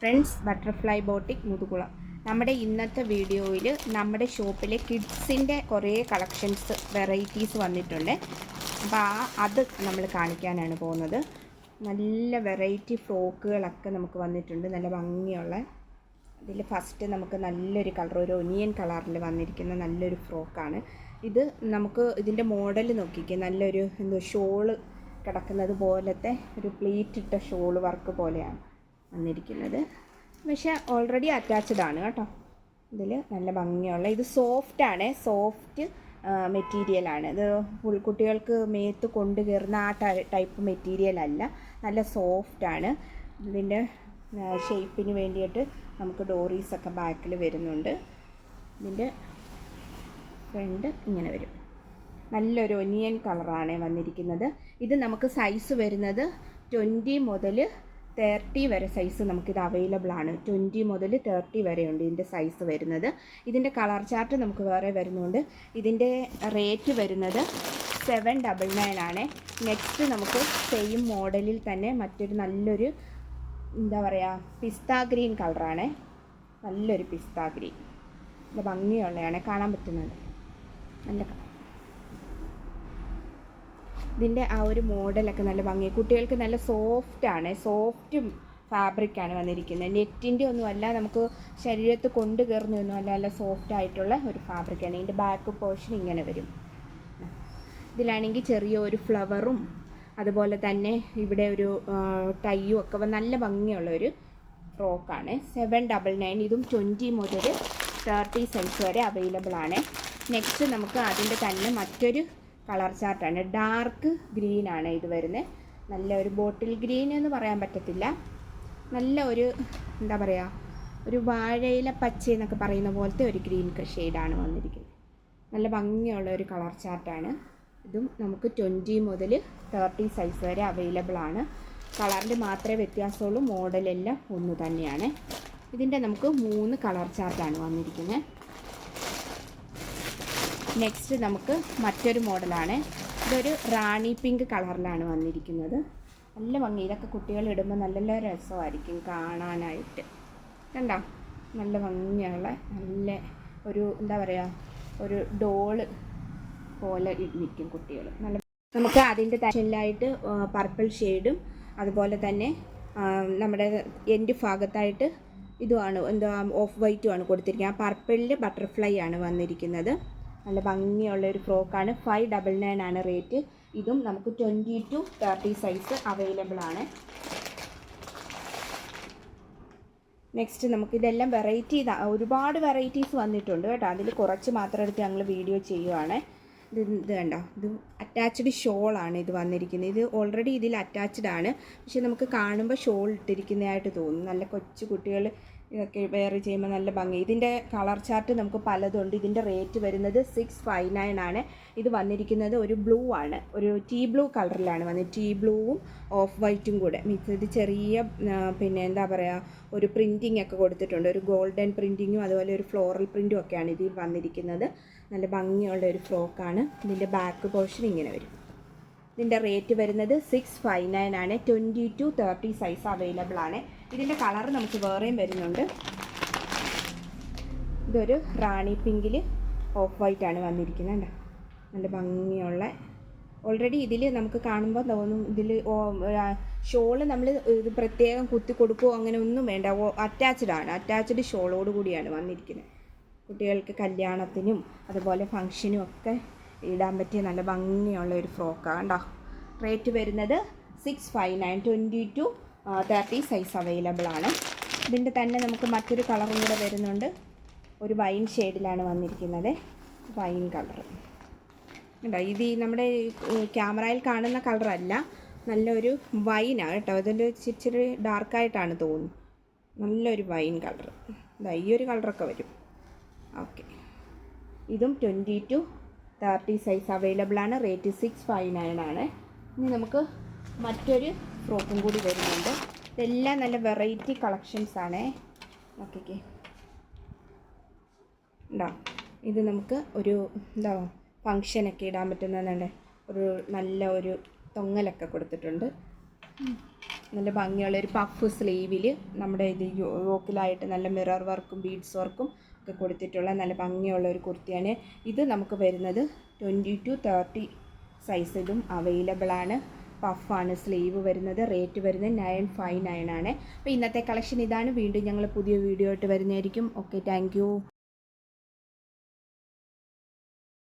Friends butterfly boutique Muthukulam. നമ്മുടെ ഇന്നത്തെ വീഡിയോയിൽ നമ്മുടെ ഷോപ്പിലെ കിഡ്സിൻ്റെ കുറേ കളക്ഷൻസ് വെറൈറ്റീസ് വന്നിട്ടുണ്ട്. അപ്പോൾ അത് നമ്മൾ കാണിക്കാനാണ് പോകുന്നത്. നല്ല വെറൈറ്റി ഫ്രോക്കുകളൊക്കെ നമുക്ക് വന്നിട്ടുണ്ട്, നല്ല ഭംഗിയുള്ള. ഇതിൽ ഫസ്റ്റ് നമുക്ക് നല്ലൊരു കളർ, ഒരു ഒനിയൻ കളറിൽ വന്നിരിക്കുന്ന നല്ലൊരു ഫ്രോക്കാണ് ഇത്. നമുക്ക് ഇതിൻ്റെ മോഡൽ നോക്കിക്കുക, നല്ലൊരു ഷോള് കിടക്കുന്നത് പോലത്തെ ഒരു പ്ലീറ്റ് ഇട്ട ഷോള് വർക്ക് പോലെയാണ് വന്നിരിക്കുന്നത്. പക്ഷേ ഓൾറെഡി അറ്റാച്ച്ഡ് ആണ് കേട്ടോ. ഇതിൽ നല്ല ഭംഗിയുള്ള, ഇത് സോഫ്റ്റാണ്, സോഫ്റ്റ് മെറ്റീരിയലാണ്. ഇത് കുട്ടികൾക്ക് മേത്ത് കൊണ്ട് കയറുന്ന ആ ടൈപ്പ് മെറ്റീരിയൽ അല്ല, നല്ല സോഫ്റ്റാണ്. ഇതിൻ്റെ ഷേപ്പിന് വേണ്ടിയിട്ട് നമുക്ക് ഡോറീസൊക്കെ ബാക്കിൽ വരുന്നുണ്ട്. ഇതിൻ്റെ ഫ്രണ്ട് ഇങ്ങനെ വരും. നല്ലൊരു ഒനിയൻ കളറാണ് വന്നിരിക്കുന്നത്. ഇത് നമുക്ക് സൈസ് വരുന്നത് 20 മുതൽ 30 വരെ സൈസ് നമുക്കിത് അവൈലബിൾ ആണ്. 20 മുതൽ 30 വരെയുണ്ട് ഇതിൻ്റെ സൈസ് വരുന്നത്. ഇതിൻ്റെ കളർ ചാർട്ട് നമുക്ക് വേറെ വരുന്നുണ്ട്. ഇതിൻ്റെ റേറ്റ് വരുന്നത് 799 ആണ്. നെക്സ്റ്റ് നമുക്ക് സെയിം മോഡലിൽ തന്നെ മറ്റൊരു നല്ലൊരു പിസ്ത ഗ്രീൻ കളറാണ്. നല്ലൊരു പിസ്ത ഗ്രീൻ, നല്ല ഭംഗിയുള്ളതാണ്, കാണാൻ പറ്റുന്നത്. നല്ല ഇതിൻ്റെ ആ ഒരു മോഡലൊക്കെ നല്ല ഭംഗി, കുട്ടികൾക്ക് നല്ല സോഫ്റ്റാണ്, സോഫ്റ്റ് ഫാബ്രിക്കാണ് വന്നിരിക്കുന്നത്. നെറ്റിൻ്റെ ഒന്നുമല്ല, നമുക്ക് ശരീരത്ത് കൊണ്ട് കയറുന്നതൊന്നുമല്ല, നല്ല സോഫ്റ്റ് ആയിട്ടുള്ള ഒരു ഫാബ്രിക്കാണ്. ഇതിൻ്റെ ബാക്ക് പോർഷൻ ഇങ്ങനെ വരും. ഇതിലാണെങ്കിൽ ചെറിയൊരു ഫ്ലവറും അതുപോലെ തന്നെ ഇവിടെ ഒരു ടൈയും ഒക്കെ നല്ല ഭംഗിയുള്ള ഒരു ഫ്രോക്കാണ്. 799. ഇതും 20 മുതൽ 30 സൈസ് വരെ അവൈലബിൾ ആണ്. നെക്സ്റ്റ് നമുക്ക് അതിൻ്റെ തന്നെ മറ്റൊരു കളർ ചാർട്ടാണ്. ഡാർക്ക് ഗ്രീനാണ് ഇത് വരുന്നത്. നല്ല ഒരു ബോട്ടിൽ ഗ്രീൻ എന്ന് പറയാൻ പറ്റത്തില്ല, നല്ല ഒരു ഒരു വാഴയില പച്ച എന്നൊക്കെ പറയുന്ന പോലത്തെ ഒരു ഗ്രീൻ ഷെയ്ഡാണ് വന്നിരിക്കുന്നത്. നല്ല ഭംഗിയുള്ള ഒരു കളർ ചാർട്ടാണ്. ഇതും നമുക്ക് 20 മുതൽ 30 സൈസ് വരെ അവൈലബിൾ ആണ്. കളറിൻ്റെ മാത്രമേ വ്യത്യാസമുള്ളൂ, മോഡലെല്ലാം ഒന്ന് തന്നെയാണ്. ഇതിൻ്റെ നമുക്ക് 3 കളർ ചാർട്ടാണ് വന്നിരിക്കുന്നത്. നെക്സ്റ്റ് നമുക്ക് മറ്റൊരു മോഡലാണ്. ഇതൊരു റാണി പിങ്ക് കളറിലാണ് വന്നിരിക്കുന്നത്. നല്ല ഭംഗി, ഇതൊക്കെ കുട്ടികൾ ഇടുമ്പോൾ നല്ല രസമായിരിക്കും കാണാനായിട്ട്. കണ്ടോ, നല്ല ഭംഗിയുള്ള നല്ല ഒരു ഒരു ഡോള് പോലെ നിൽക്കും കുട്ടികൾ. നല്ല നമുക്ക് അതിൻ്റെ തശനിലായിട്ട് പർപ്പിൾ ഷെയ്ഡും അതുപോലെ തന്നെ നമ്മുടെ എൻഡ് ഭാഗത്തായിട്ട് ഇതുമാണ് ഓഫ് വൈറ്റുമാണ് കൊടുത്തിരിക്കുന്നത്. ആ പർപ്പിളിൽ ബട്ടർഫ്ലൈ ആണ് വന്നിരിക്കുന്നത്. നല്ല ഭംഗിയുള്ള ഒരു ഫ്രോക്കാണ്. 599 ആണ് റേറ്റ്. ഇതും നമുക്ക് 20 to 30 സൈസ് അവൈലബിൾ ആണ്. നെക്സ്റ്റ് നമുക്കിതെല്ലാം വെറൈറ്റി, ഒരുപാട് വെറൈറ്റീസ് വന്നിട്ടുണ്ട് കേട്ടോ. അതിൽ കുറച്ച് മാത്രം എടുത്ത് ഞങ്ങൾ വീഡിയോ ചെയ്യുവാണ്. ഇത് കണ്ടോ, ഇത് അറ്റാച്ച്ഡ് ഷോളാണ് ഇത് വന്നിരിക്കുന്നത്. ഇത് ഓൾറെഡി ഇതിൽ അറ്റാച്ച്ഡ് ആണ്, പക്ഷെ നമുക്ക് കാണുമ്പോൾ ഷോൾ ഇട്ടിരിക്കുന്നതായിട്ട് തോന്നും. നല്ല കൊച്ചു കുട്ടികൾ ഇതൊക്കെ വെയർ ചെയ്യുമ്പോൾ നല്ല ഭംഗി. ഇതിൻ്റെ കളർ ചാർട്ട് നമുക്ക് പലതുണ്ട്. ഇതിൻ്റെ റേറ്റ് വരുന്നത് 659 ആണ്. ഇത് വന്നിരിക്കുന്നത് ഒരു ബ്ലൂ ആണ്, ഒരു ടീ ബ്ലൂ കളറിലാണ് വന്നത്. ടീ ബ്ലൂവും ഓഫ് വൈറ്റും കൂടെ മിക്സ് ചെയ്ത് ചെറിയ ഒരു പ്രിൻറ്റിങ് ഒക്കെ കൊടുത്തിട്ടുണ്ട്. ഒരു ഗോൾഡൻ പ്രിൻറ്റിങ്ങും അതുപോലെ ഒരു ഫ്ലോറൽ പ്രിൻറ്റും ഒക്കെയാണ് ഇതിൽ വന്നിരിക്കുന്നത്. നല്ല ഭംഗിയുള്ള ഒരു ഫ്രോക്കാണ്. ഇതിൻ്റെ ബാക്ക് പോർഷൻ ഇങ്ങനെ വരും. ഇതിൻ്റെ റേറ്റ് വരുന്നത് 659 ആണ്. 20 to 30 സൈസ് അവൈലബിൾ ആണ്. ഇതിൻ്റെ കളർ നമുക്ക് വേറെയും വരുന്നുണ്ട്. ഇതൊരു റാണി പിങ്കിൽ ഓഫ് വൈറ്റാണ് വന്നിരിക്കുന്നത്. നല്ല ഭംഗിയുള്ള, ഓൾറെഡി ഇതിൽ നമുക്ക് കാണുമ്പോൾ തോന്നും ഇതിൽ ഷോള് നമ്മൾ ഇത് പ്രത്യേകം കുത്തി കൊടുക്കുകയോ അങ്ങനെ ഒന്നും വേണ്ട, അറ്റാച്ച്ഡ് ആണ്. അറ്റാച്ച്ഡ് ഷോളോട് കൂടിയാണ് വന്നിരിക്കുന്നത്. കുട്ടികൾക്ക് കല്യാണത്തിനും അതുപോലെ ഫങ്ഷനും ഒക്കെ ഇടാൻ പറ്റിയ നല്ല ഭംഗിയുള്ള ഒരു ഫ്രോക്കാണ് കേട്ടോ. റേറ്റ് വരുന്നത് 659. 20 to 30 സൈസ് അവൈലബിൾ ആണ്. ഇതിൻ്റെ തന്നെ നമുക്ക് മറ്റൊരു കളറും കൂടെ വരുന്നുണ്ട്. ഒരു വൈൻ ഷെയ്ഡിലാണ് വന്നിരിക്കുന്നത്, വൈൻ കളർ കേട്ടോ. ഇത് നമ്മുടെ ക്യാമറയിൽ കാണുന്ന കളറല്ല, നല്ലൊരു വൈനാണ് കേട്ടോ. ഇതിൻ്റെ ഇച്ചിരി ഡാർക്കായിട്ടാണ് തോന്നുന്നു. നല്ലൊരു വൈൻ കളർ, ഈ ഒരു കളറൊക്കെ വരും. ഓക്കെ, ഇതും 20 to 30 സൈസ് അവൈലബിൾ ആണ്. റേറ്റ് 659 ആണ്. ഇനി നമുക്ക് മറ്റൊരു ഫ്രോക്കും കൂടി വരുന്നുണ്ട്. ഇതെല്ലാം നല്ല വെറൈറ്റി കളക്ഷൻസ് ആണ്. ഓക്കെ, ഇത് നമുക്ക് ഒരു ഫങ്ഷനൊക്കെ ഇടാൻ പറ്റുന്നതാണ്. ഒരു നല്ല ഒരു തൊങ്ങലൊക്കെ കൊടുത്തിട്ടുണ്ട്. നല്ല ഭംഗിയുള്ള ഒരു പഫ് സ്ലീവിൽ നമ്മുടെ ഇത് യോക്കിലായിട്ട് നല്ല മിറർ വർക്കും ബീഡ്സ് വർക്കും ഒക്കെ കൊടുത്തിട്ടുള്ള നല്ല ഭംഗിയുള്ള ഒരു കുർത്തിയാണ്. ഇത് നമുക്ക് വരുന്നത് 20 to 30 സൈസിലും അവൈലബിൾ ആണ്. പഫാണ് സ്ലീവ് വരുന്നത്. റേറ്റ് വരുന്നത് 959 ആണ്. അപ്പോൾ ഇന്നത്തെ കളക്ഷൻ ഇതാണ്. വീണ്ടും ഞങ്ങൾ പുതിയ വീഡിയോ ആയിട്ട് വരുന്നതായിരിക്കും. Okay, thank you.